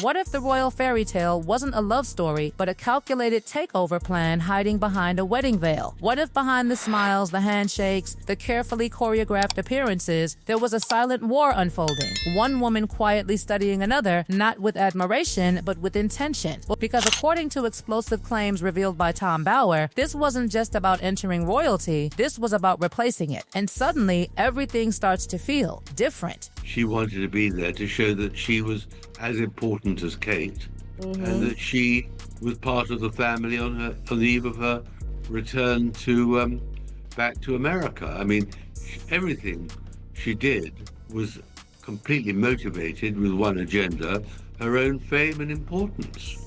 What if the royal fairy tale wasn't a love story, but a calculated takeover plan hiding behind a wedding veil? What if behind the smiles, the handshakes, the carefully choreographed appearances, there was a silent war unfolding? One woman quietly studying another, not with admiration, but with intention. Because according to explosive claims revealed by Tom Bauer, this wasn't just about entering royalty, this was about replacing it. And suddenly, everything starts to feel different. She wanted to be there to show that she was as important as Kate, and that she was part of the family on the eve of her return to back to America. I mean, everything she did was completely motivated with one agenda: her own fame and importance.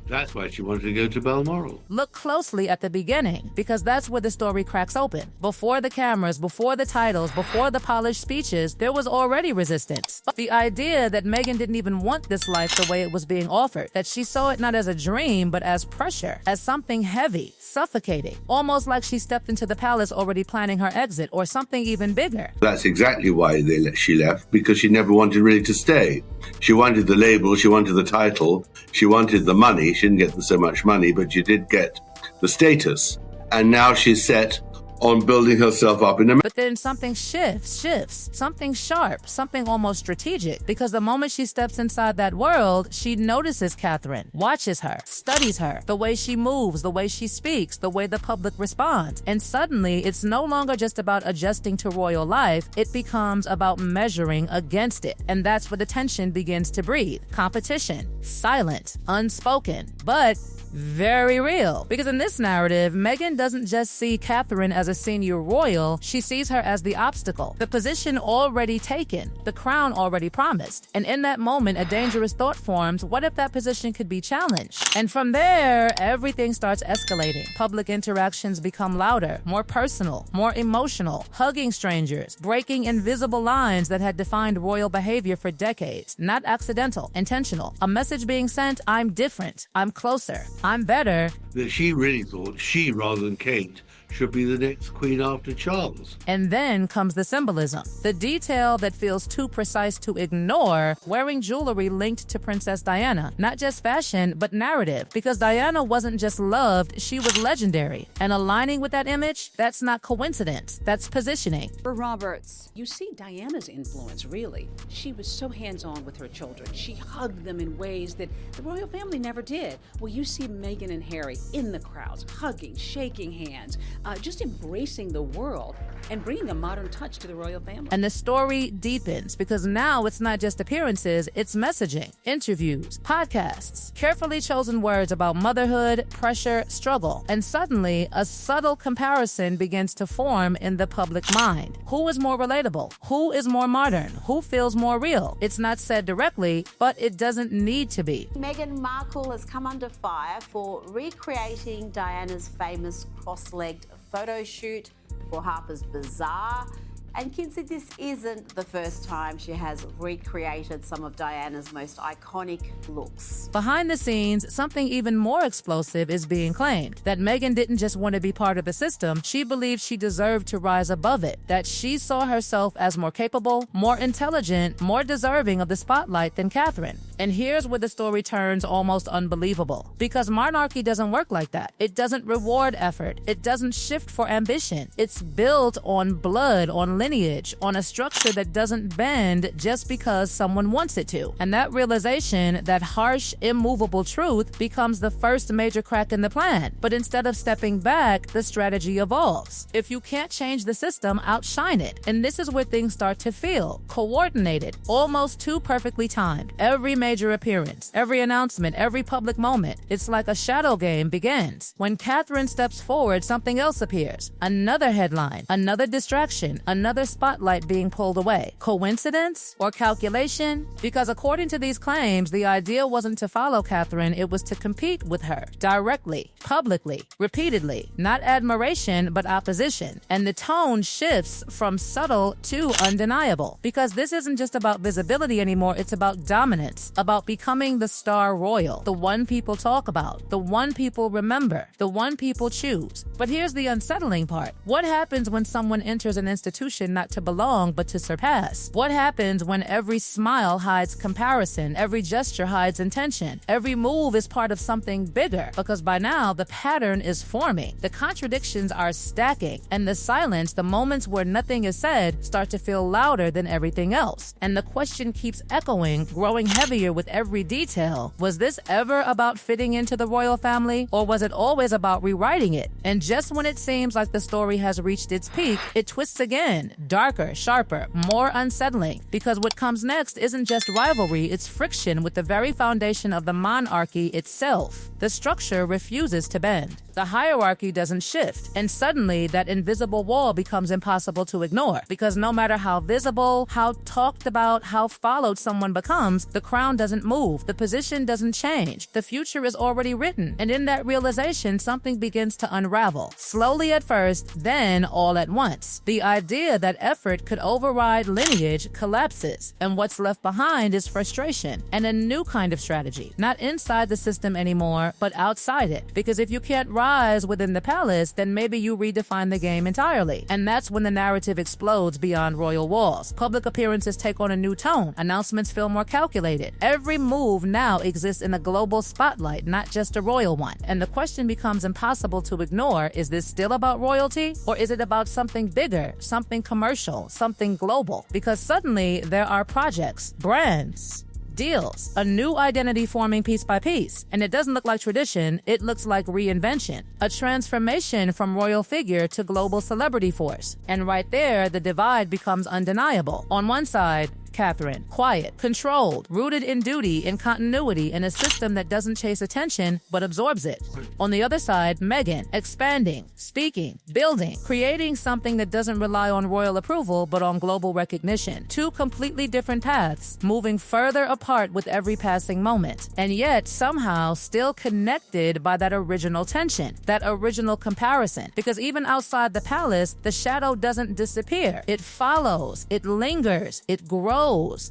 That's why she wanted to go to Balmoral. Look closely at the beginning, because that's where the story cracks open. Before the cameras, before the titles, before the polished speeches, there was already resistance. The idea that Meghan didn't even want this life the way it was being offered, that she saw it not as a dream, but as pressure, as something heavy, suffocating, almost like she stepped into the palace already planning her exit, or something even bigger. That's exactly why she left, because she never wanted really to stay. She wanted the label, she wanted the title, she wanted the money. She didn't get so much money, but she did get the status. And now she's set on building herself up in America. But then something shifts, something sharp, something almost strategic, because the moment she steps inside that world, she notices Catherine, watches her, studies her, the way she moves, the way she speaks, the way the public responds. And suddenly, it's no longer just about adjusting to royal life, it becomes about measuring against it. And that's where the tension begins to breathe. Competition, silent, unspoken, but very real. Because in this narrative, Meghan doesn't just see Catherine as a senior royal, she sees her as the obstacle, the position already taken, the crown already promised. And in that moment, a dangerous thought forms: what if that position could be challenged? And from there, everything starts escalating. Public interactions become louder, more personal, more emotional, hugging strangers, breaking invisible lines that had defined royal behavior for decades. Not accidental, intentional. A message being sent: I'm different, I'm closer, I'm better. That she really thought she, rather than Kate, should be the next queen after Charles. And then comes the symbolism. The detail that feels too precise to ignore: wearing jewelry linked to Princess Diana. Not just fashion, but narrative. Because Diana wasn't just loved, she was legendary. And aligning with that image, that's not coincidence, that's positioning. For Roberts, you see Diana's influence, really. She was so hands-on with her children. She hugged them in ways that the royal family never did. Well, you see Meghan and Harry in the crowds, hugging, shaking hands, just embracing the world and bringing a modern touch to the royal family. And the story deepens, because now it's not just appearances, it's messaging, interviews, podcasts, carefully chosen words about motherhood, pressure, struggle. And suddenly, a subtle comparison begins to form in the public mind. Who is more relatable? Who is more modern? Who feels more real? It's not said directly, but it doesn't need to be. Meghan Markle has come under fire for recreating Diana's famous cross-legged photo shoot for Harper's Bazaar. And Kinsey, this isn't the first time she has recreated some of Diana's most iconic looks. Behind the scenes, something even more explosive is being claimed. That Meghan didn't just want to be part of the system, she believed she deserved to rise above it. That she saw herself as more capable, more intelligent, more deserving of the spotlight than Catherine. And here's where the story turns almost unbelievable. Because monarchy doesn't work like that. It doesn't reward effort. It doesn't shift for ambition. It's built on blood, on lineage, on a structure that doesn't bend just because someone wants it to. And that realization, that harsh, immovable truth, becomes the first major crack in the plan. But instead of stepping back, the strategy evolves. If you can't change the system, outshine it. And this is where things start to feel coordinated, almost too perfectly timed. Every major appearance, every announcement, every public moment, it's like a shadow game begins. When Catherine steps forward, something else appears. Another headline, another distraction, another spotlight being pulled away. Coincidence or calculation? Because according to these claims, the idea wasn't to follow Catherine, it was to compete with her directly, publicly, repeatedly. Not admiration, but opposition. And the tone shifts from subtle to undeniable. Because this isn't just about visibility anymore, it's about dominance. about becoming the star royal, the one people talk about, the one people remember, the one people choose. But here's the unsettling part. What happens when someone enters an institution not to belong but to surpass? What happens when every smile hides comparison, every gesture hides intention, every move is part of something bigger? Because by now, the pattern is forming, the contradictions are stacking, and the silence, the moments where nothing is said, start to feel louder than everything else. And the question keeps echoing, growing heavier with every detail. Was this ever about fitting into the royal family, or was it always about rewriting it? And just when it seems like the story has reached its peak, it twists again, darker, sharper, more unsettling, because what comes next isn't just rivalry, it's friction with the very foundation of the monarchy itself. The structure refuses to bend. The hierarchy doesn't shift, and suddenly that invisible wall becomes impossible to ignore, because no matter how visible, how talked about, how followed someone becomes, the crown doesn't move, the position doesn't change, the future is already written, and in that realization, something begins to unravel. Slowly at first, then all at once. The idea that effort could override lineage collapses, and what's left behind is frustration and a new kind of strategy, not inside the system anymore, but outside it, because if you can't rise within the palace, then maybe you redefine the game entirely. And that's when the narrative explodes beyond royal walls. Public appearances take on a new tone. Announcements feel more calculated. Every move now exists in a global spotlight, not just a royal one. And the question becomes impossible to ignore. Is this still about royalty? Or is it about something bigger, something commercial, something global? Because suddenly there are projects, brands, deals, a new identity forming piece by piece. And it doesn't look like tradition, it looks like reinvention, a transformation from royal figure to global celebrity force. And right there, the divide becomes undeniable. On one side, Catherine, quiet, controlled, rooted in duty, in continuity, in a system that doesn't chase attention but absorbs it. On the other side, Meghan, expanding, speaking, building, creating something that doesn't rely on royal approval but on global recognition. Two completely different paths, moving further apart with every passing moment, and yet somehow still connected by that original tension, that original comparison. Because even outside the palace, the shadow doesn't disappear. It follows, it lingers, it grows.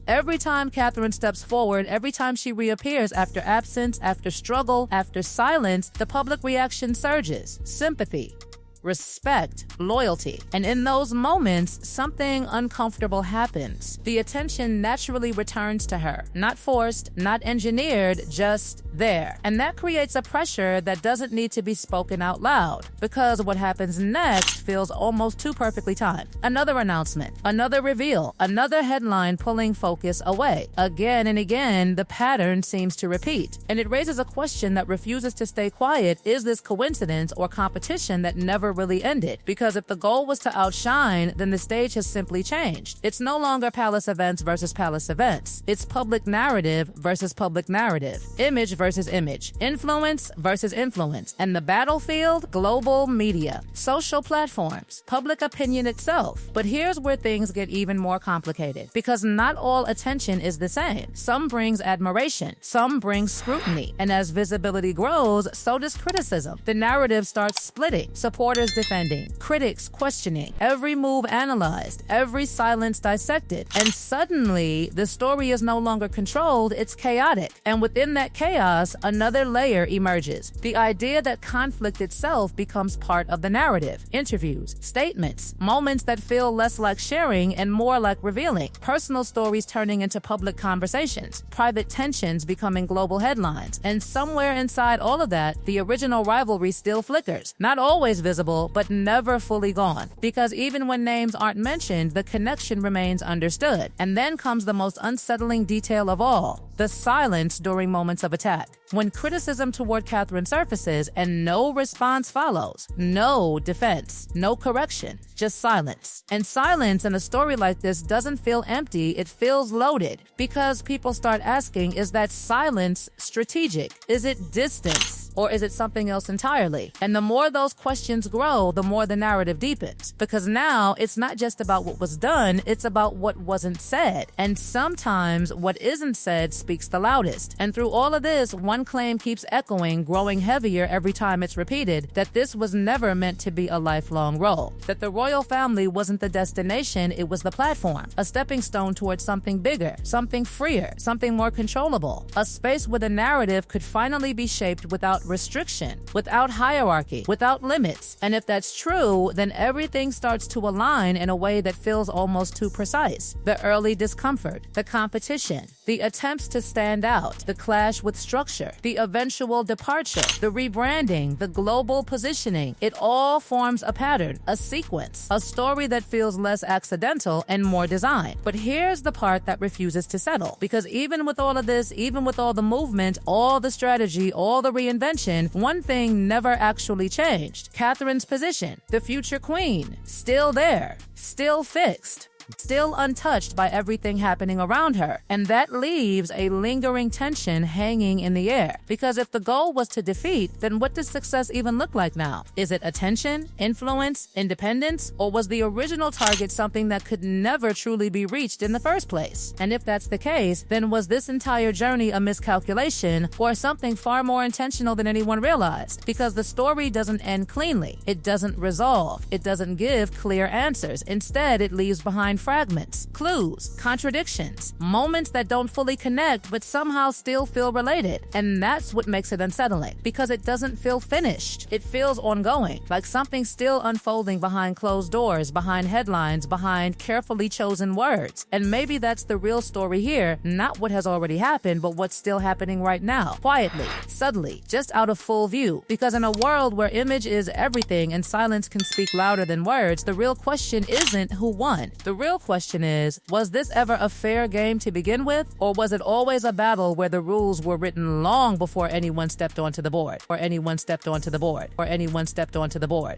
Every time Catherine steps forward, every time she reappears after absence, after struggle, after silence, the public reaction surges. Sympathy, respect, loyalty. And in those moments, something uncomfortable happens. The attention naturally returns to her. Not forced, not engineered, just there. And that creates a pressure that doesn't need to be spoken out loud, because what happens next feels almost too perfectly timed. Another announcement, another reveal, another headline pulling focus away. Again and again, the pattern seems to repeat. And it raises a question that refuses to stay quiet. Is this coincidence or competition that never really ended? Because if the goal was to outshine, then the stage has simply changed. It's no longer palace events versus palace events. It's public narrative versus public narrative. Image versus image. Influence versus influence. And the battlefield, global media, social platforms, public opinion itself. But here's where things get even more complicated, because not all attention is the same. Some brings admiration, some brings scrutiny, and as visibility grows, so does criticism. The narrative starts splitting, supporters defending, critics questioning, every move analyzed, every silence dissected. And suddenly, the story is no longer controlled, it's chaotic. And within that chaos, another layer emerges. The idea that conflict itself becomes part of the narrative. Interviews, statements, moments that feel less like sharing and more like revealing. Personal stories turning into public conversations. Private tensions becoming global headlines. And somewhere inside all of that, the original rivalry still flickers. Not always visible, but never fully gone. Because even when names aren't mentioned, the connection remains understood. And then comes the most unsettling detail of all: the silence during moments of attack. When criticism toward Catherine surfaces and no response follows, no defense, no correction, just silence. And silence in a story like this doesn't feel empty, it feels loaded. Because people start asking, is that silence strategic? Is it distance? Or is it something else entirely? And the more those questions grow, the more the narrative deepens. Because now it's not just about what was done, it's about what wasn't said. And sometimes what isn't said speaks the loudest. And through all of this, one one claim keeps echoing, growing heavier every time it's repeated, that this was never meant to be a lifelong role. That the royal family wasn't the destination, it was the platform. A stepping stone towards something bigger, something freer, something more controllable. A space where the narrative could finally be shaped without restriction, without hierarchy, without limits. And if that's true, then everything starts to align in a way that feels almost too precise. The early discomfort, the competition, the attempts to stand out, the clash with structure, the eventual departure, the rebranding, the global positioning, it all forms a pattern, a sequence, a story that feels less accidental and more designed. But here's the part that refuses to settle, because even with all of this, even with all the movement, all the strategy, all the reinvention, one thing never actually changed. Catherine's position, the future queen, still there, still fixed, still untouched by everything happening around her. And that leaves a lingering tension hanging in the air. Because if the goal was to defeat, then what does success even look like now? Is it attention, influence, independence, or was the original target something that could never truly be reached in the first place? And if that's the case, then was this entire journey a miscalculation or something far more intentional than anyone realized? Because the story doesn't end cleanly. It doesn't resolve. It doesn't give clear answers. Instead, it leaves behind fragments, clues, contradictions, moments that don't fully connect but somehow still feel related. And that's what makes it unsettling, because it doesn't feel finished. It feels ongoing, like something still unfolding behind closed doors, behind headlines, behind carefully chosen words. And maybe that's the real story here, not what has already happened, but what's still happening right now, quietly, subtly, just out of full view. Because in a world where image is everything and silence can speak louder than words, the real question isn't who won. The real question is, was this ever a fair game to begin with? Or was it always a battle where the rules were written long before anyone stepped onto the board, or anyone stepped onto the board, or anyone stepped onto the board?